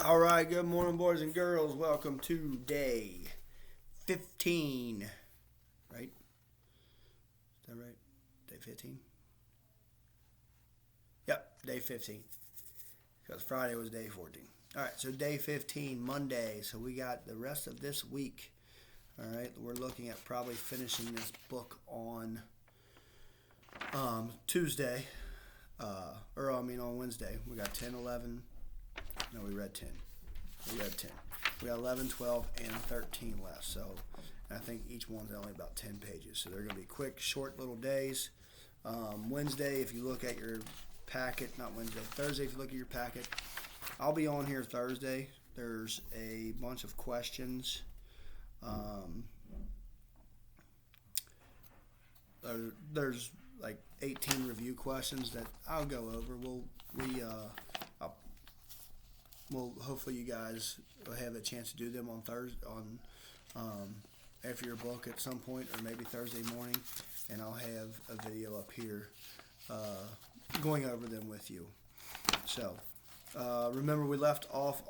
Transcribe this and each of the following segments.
All right, good morning, boys and girls. Welcome to day 15. Right? Is that right? Day 15? Yep, day 15. Because Friday was day 14. All right, so day 15, Monday. So we got the rest of this week. All right, we're looking at probably finishing this book on Tuesday. On Wednesday. We got 10, 11. No, we read 10. We read 10. We got 11, 12, and 13 left. So I think each one's only about 10 pages. So they're going to be quick, short little days. Wednesday, if you look at your packet, not Wednesday, Thursday, if you look at your packet, I'll be on here Thursday. There's a bunch of questions. There's like 18 review questions that I'll go over. Well, hopefully you guys will have a chance to do them on Thursday, after your book at some point, or maybe Thursday morning, and I'll have a video up here going over them with you. So, remember we left off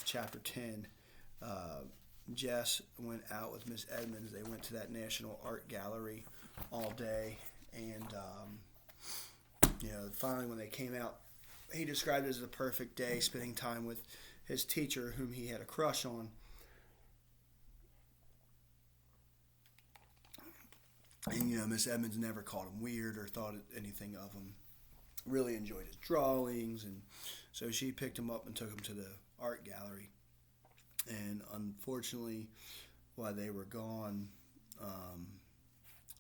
chapter 10. Jess went out with Miss Edmonds. They went to that National Art Gallery all day, and finally when they came out, he described it as the perfect day, spending time with his teacher, whom he had a crush on. And, Miss Edmonds never called him weird or thought anything of him. Really enjoyed his drawings, and so she picked him up and took him to the art gallery. And unfortunately, while they were gone,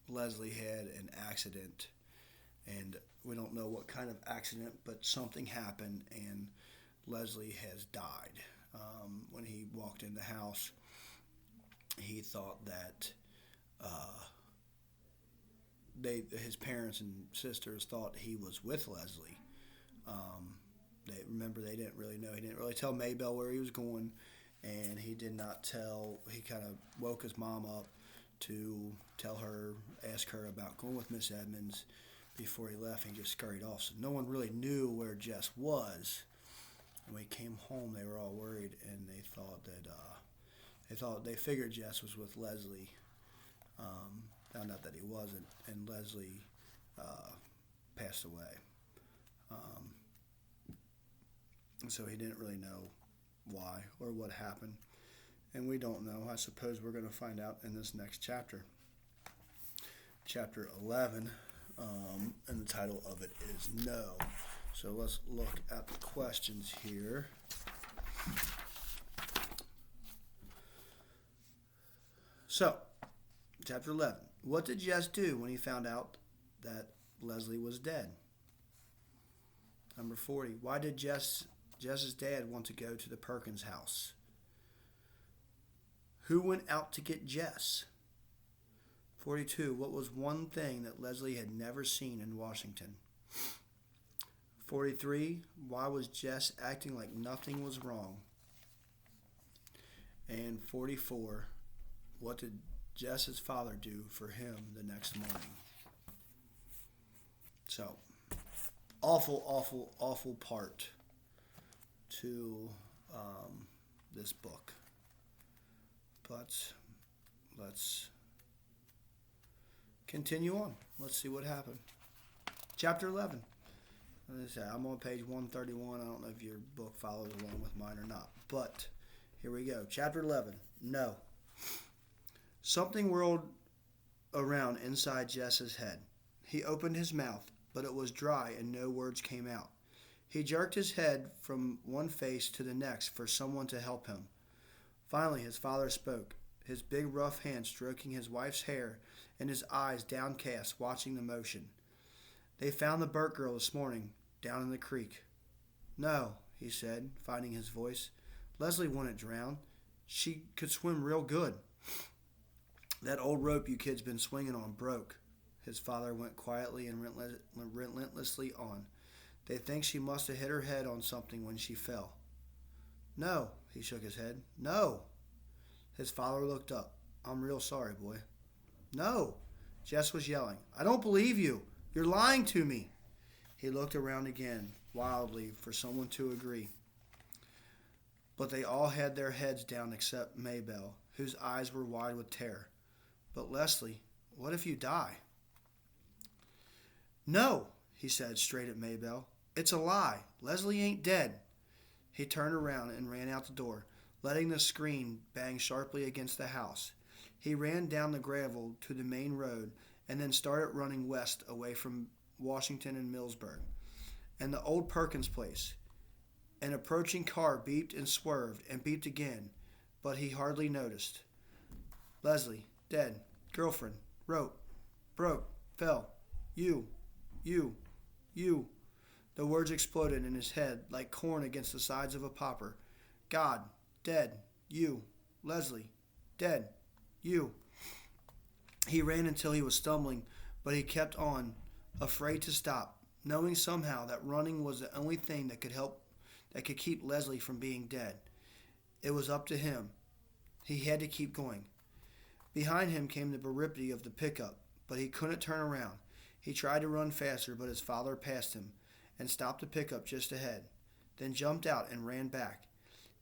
Leslie had an accident, and we don't know what kind of accident, but something happened, and Leslie has died. When he walked in the house, he thought that his parents and sisters thought he was with Leslie. They didn't really know. He didn't really tell Maybelle where he was going, and he did not tell. He kind of woke his mom up to ask her about going with Miss Edmonds before he left. He just scurried off. So no one really knew where Jess was. And when he came home, they were all worried, and they thought they figured Jess was with Leslie. Found out that he wasn't, and Leslie passed away. So he didn't really know why or what happened, and we don't know. I suppose we're going to find out in this next chapter. Chapter 11, and the title of it is No. So let's look at the questions here. So, chapter 11. What did Jess do when he found out that Leslie was dead? Number 40. Why did Jess's dad want to go to the Perkins house? Who went out to get Jess? 42. What was one thing that Leslie had never seen in Washington? 43. Why was Jess acting like nothing was wrong? And 44. What did Jess's father do for him the next morning? So, awful part to this book. But let's continue on. Let's see what happened. Chapter 11. I'm on page 131. I don't know if your book follows along with mine or not. But here we go. Chapter 11. No. Something whirled around inside Jess's head. He opened his mouth, but it was dry and no words came out. He jerked his head from one face to the next for someone to help him. Finally, his father spoke, his big rough hand stroking his wife's hair and his eyes downcast watching the motion. They found the Burt girl this morning, down in the creek. No, he said, finding his voice. Leslie wouldn't drown. She could swim real good. That old rope you kids been swinging on broke. His father went quietly and relentlessly on. They think she must have hit her head on something when she fell. No, he shook his head. No. His father looked up. I'm real sorry, boy. No, Jess was yelling. I don't believe you. You're lying to me. He looked around again, wildly, for someone to agree. But they all had their heads down except Maybelle, whose eyes were wide with terror. "But Leslie, what if you die?" "No," he said straight at Maybelle. "It's a lie. Leslie ain't dead." He turned around and ran out the door, letting the screen bang sharply against the house. He ran down the gravel to the main road and then started running west away from Washington and Millsburg and the old Perkins place. An approaching car beeped and swerved and beeped again, but he hardly noticed. "Leslie, dead. Girlfriend, rope, broke, fell. You. The words exploded in his head like corn against the sides of a popper. "God, dead. You. Leslie, dead. You." He ran until he was stumbling, but he kept on, afraid to stop, knowing somehow that running was the only thing that could keep Leslie from being dead. It was up to him. He had to keep going. Behind him came the Terabithia of the pickup, but he couldn't turn around. He tried to run faster, but his father passed him and stopped the pickup just ahead, then jumped out and ran back.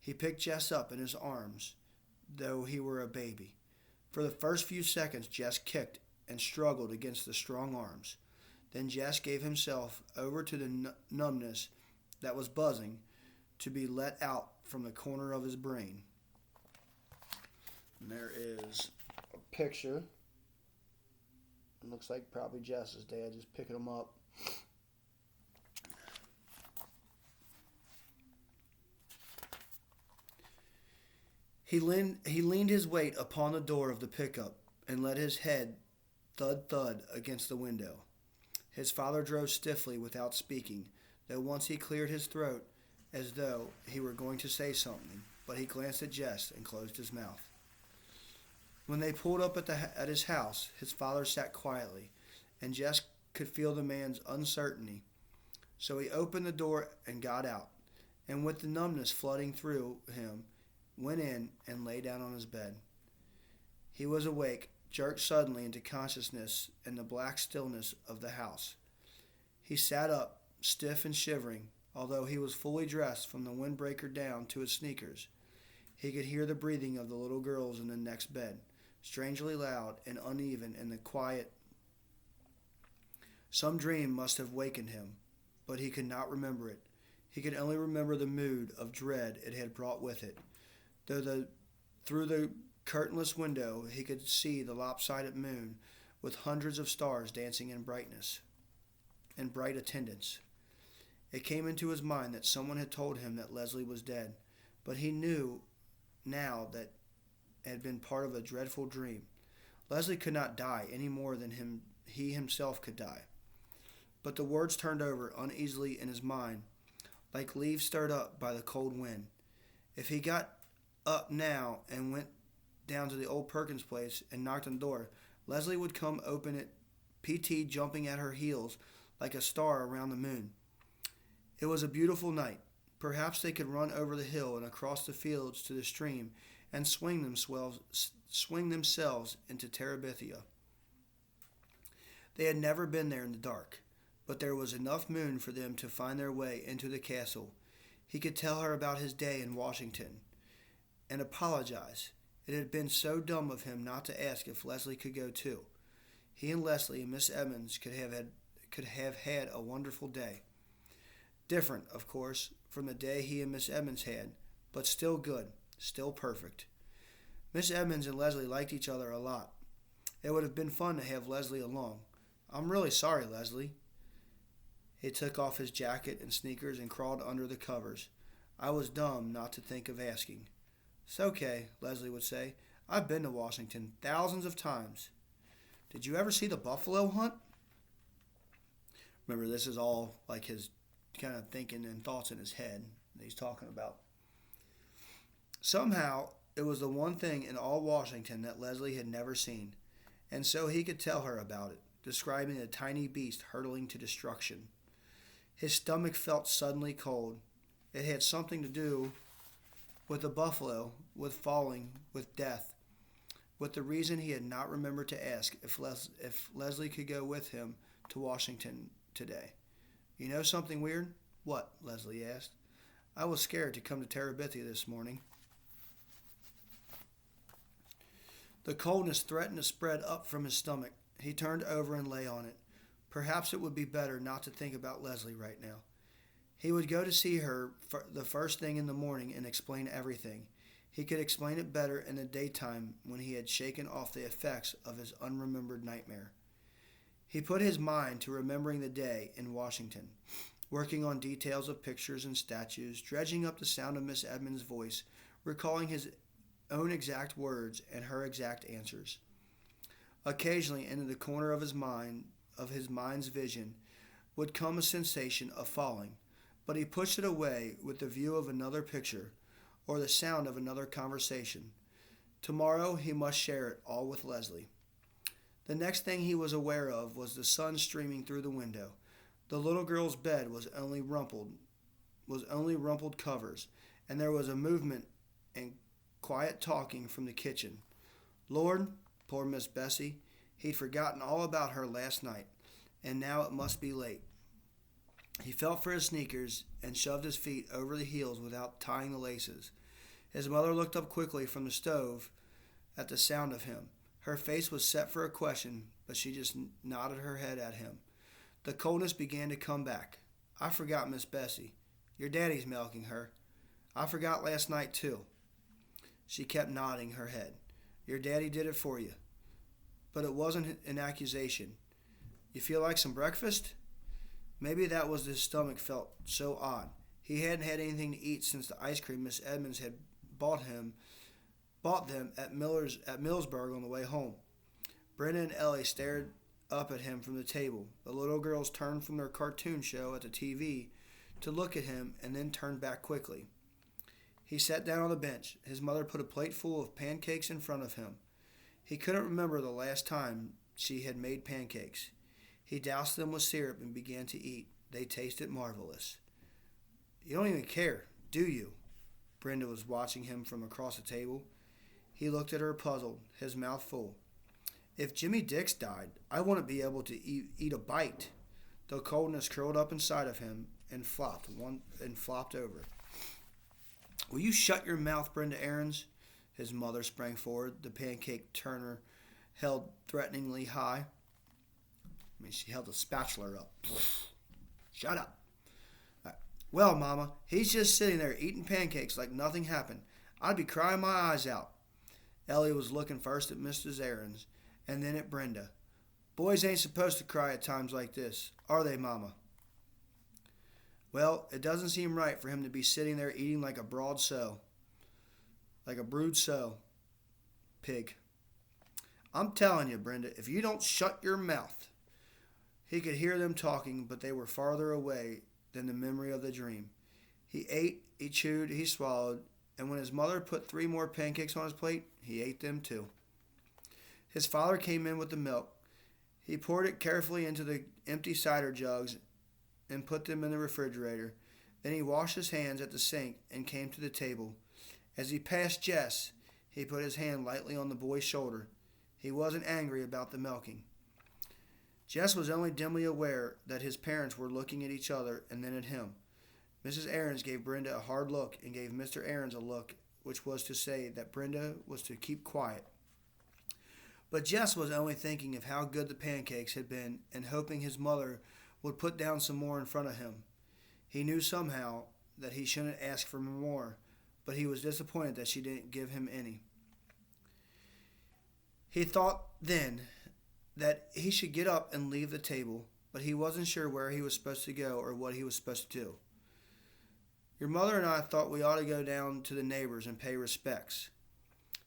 He picked Jess up in his arms, though he were a baby. For the first few seconds, Jess kicked and struggled against the strong arms. Then Jess gave himself over to the numbness that was buzzing to be let out from the corner of his brain. And there is a picture. It looks like probably Jess's dad just picking him up. He leaned his weight upon the door of the pickup and let his head thud against the window. His father drove stiffly without speaking, though once he cleared his throat as though he were going to say something, but he glanced at Jess and closed his mouth. When they pulled up at his house, his father sat quietly, and Jess could feel the man's uncertainty. So he opened the door and got out, and with the numbness flooding through him, went in and lay down on his bed. He was awake, jerked suddenly into consciousness in the black stillness of the house. He sat up, stiff and shivering, although he was fully dressed from the windbreaker down to his sneakers. He could hear the breathing of the little girls in the next bed, strangely loud and uneven in the quiet. Some dream must have wakened him, but he could not remember it. He could only remember the mood of dread it had brought with it. Through the curtainless window, he could see the lopsided moon with hundreds of stars dancing in bright attendance. It came into his mind that someone had told him that Leslie was dead, but he knew now that it had been part of a dreadful dream. Leslie could not die any more than he himself could die. But the words turned over uneasily in his mind, like leaves stirred up by the cold wind. If he got up now and went down to the old Perkins place and knocked on the door, Leslie would come open it, PT jumping at her heels like a star around the moon. It was a beautiful night. Perhaps they could run over the hill and across the fields to the stream and swing themselves into Terabithia. They had never been there in the dark, but there was enough moon for them to find their way into the castle. He could tell her about his day in Washington and apologize. It had been so dumb of him not to ask if Leslie could go too. He and Leslie and Miss Edmonds could have had a wonderful day. Different, of course, from the day he and Miss Edmonds had, but still good, still perfect. Miss Edmonds and Leslie liked each other a lot. It would have been fun to have Leslie along. "I'm really sorry, Leslie." He took off his jacket and sneakers and crawled under the covers. "I was dumb not to think of asking." "It's okay," Leslie would say. "I've been to Washington thousands of times." "Did you ever see the buffalo hunt?" Remember, this is all like his kind of thinking and thoughts in his head that he's talking about. Somehow, it was the one thing in all Washington that Leslie had never seen, and so he could tell her about it, describing a tiny beast hurtling to destruction. His stomach felt suddenly cold. It had something to do with the buffalo, with falling, with death, with the reason he had not remembered to ask if Leslie could go with him to Washington today. "You know something weird?" "What?" Leslie asked. I was scared to come to Terabithia this morning. The coldness threatened to spread up from his stomach. He turned over and lay on it. Perhaps it would be better not to think about Leslie right now. He would go to see her the first thing in the morning and explain everything. He could explain it better in the daytime when he had shaken off the effects of his unremembered nightmare. He put his mind to remembering the day in Washington, working on details of pictures and statues, dredging up the sound of Miss Edmonds' voice, recalling his own exact words and her exact answers. Occasionally, into the corner of his mind's vision, would come a sensation of falling, but he pushed it away with the view of another picture or the sound of another conversation. Tomorrow he must share it all with Leslie. The next thing he was aware of was the sun streaming through the window. The little girl's bed was only rumpled covers, and there was a movement and quiet talking from the kitchen. Lord, poor Miss Bessie, he'd forgotten all about her last night, and now it must be late. He felt for his sneakers and shoved his feet over the heels without tying the laces. His mother looked up quickly from the stove at the sound of him. Her face was set for a question, but she just nodded her head at him. The coldness began to come back. I forgot Miss Bessie. Your daddy's milking her. I forgot last night, too. She kept nodding her head. Your daddy did it for you. But it wasn't an accusation. You feel like some breakfast? Maybe that was his stomach felt so odd. He hadn't had anything to eat since the ice cream Miss Edmonds had bought them at Millsburg on the way home. Brenda and Ellie stared up at him from the table. The little girls turned from their cartoon show at the TV to look at him and then turned back quickly. He sat down on the bench. His mother put a plate full of pancakes in front of him. He couldn't remember the last time she had made pancakes. He doused them with syrup and began to eat. They tasted marvelous. You don't even care, do you? Brenda was watching him from across the table. He looked at her puzzled, his mouth full. If Jimmy Dix died, I wouldn't be able to eat a bite. The coldness curled up inside of him and flopped over. Will you shut your mouth, Brenda Aarons? His mother sprang forward, the pancake turner held threateningly high. She held the spatula up. Shut up. Well, Mama, he's just sitting there eating pancakes like nothing happened. I'd be crying my eyes out. Ellie was looking first at Mrs. Aarons and then at Brenda. Boys ain't supposed to cry at times like this, are they, Mama? Well, it doesn't seem right for him to be sitting there eating like a brood sow. Pig. I'm telling you, Brenda, if you don't shut your mouth. He could hear them talking, but they were farther away than the memory of the dream. He ate, he chewed, he swallowed, and when his mother put 3 more pancakes on his plate, he ate them too. His father came in with the milk. He poured it carefully into the empty cider jugs and put them in the refrigerator. Then he washed his hands at the sink and came to the table. As he passed Jess, he put his hand lightly on the boy's shoulder. He wasn't angry about the milking. Jess was only dimly aware that his parents were looking at each other and then at him. Mrs. Aarons gave Brenda a hard look and gave Mr. Aarons a look, which was to say that Brenda was to keep quiet. But Jess was only thinking of how good the pancakes had been and hoping his mother would put down some more in front of him. He knew somehow that he shouldn't ask for more, but he was disappointed that she didn't give him any. He thought then that he should get up and leave the table, but he wasn't sure where he was supposed to go or what he was supposed to do. Your mother and I thought we ought to go down to the neighbors and pay respects.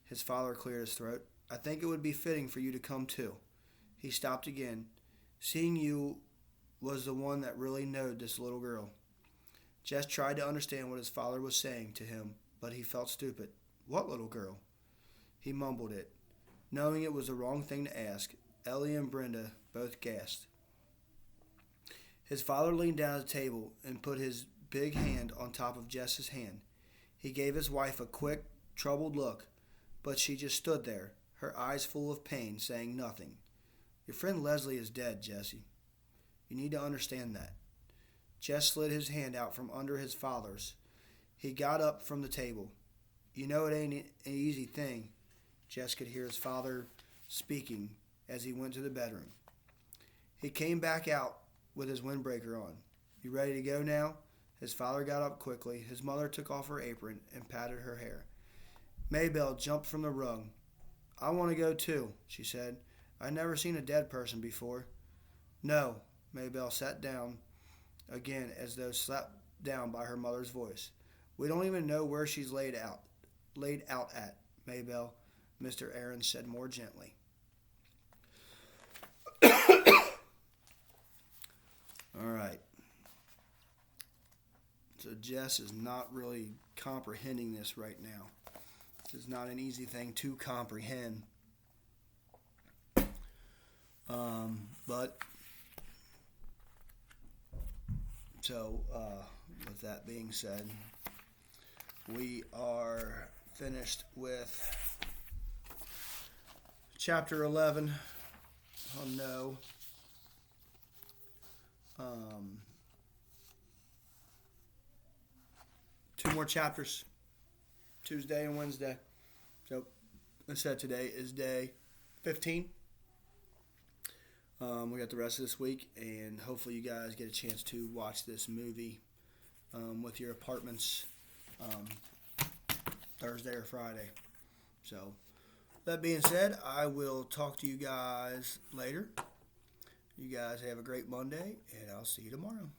His father cleared his throat. I think it would be fitting for you to come too. He stopped again. Seeing you was the one that really knowed this little girl. Jess tried to understand what his father was saying to him, but he felt stupid. What little girl? He mumbled it. Knowing it was the wrong thing to ask, Ellie and Brenda both gasped. His father leaned down at the table and put his big hand on top of Jess's hand. He gave his wife a quick, troubled look, but she just stood there, her eyes full of pain, saying nothing. Your friend Leslie is dead, Jessie. You need to understand that. Jess slid his hand out from under his father's. He got up from the table. You know it ain't an easy thing. Jess could hear his father speaking as he went to the bedroom. He came back out with his windbreaker on. You ready to go now? His father got up quickly. His mother took off her apron and patted her hair. Maybelle jumped from the rug. I want to go too, she said. I'd never seen a dead person before. No, Maybelle sat down again as though slapped down by her mother's voice. We don't even know where she's laid out at, Maybelle, Mr. Aaron said more gently. All right. So Jess is not really comprehending this right now. This is not an easy thing to comprehend. But with that being said, we are finished with chapter 11. Oh no. Two more chapters, Tuesday and Wednesday. So, I said today is day 15. We got the rest of this week, and hopefully you guys get a chance to watch this movie with your apartments Thursday or Friday. So, that being said, I will talk to you guys later. You guys have a great Monday, and I'll see you tomorrow.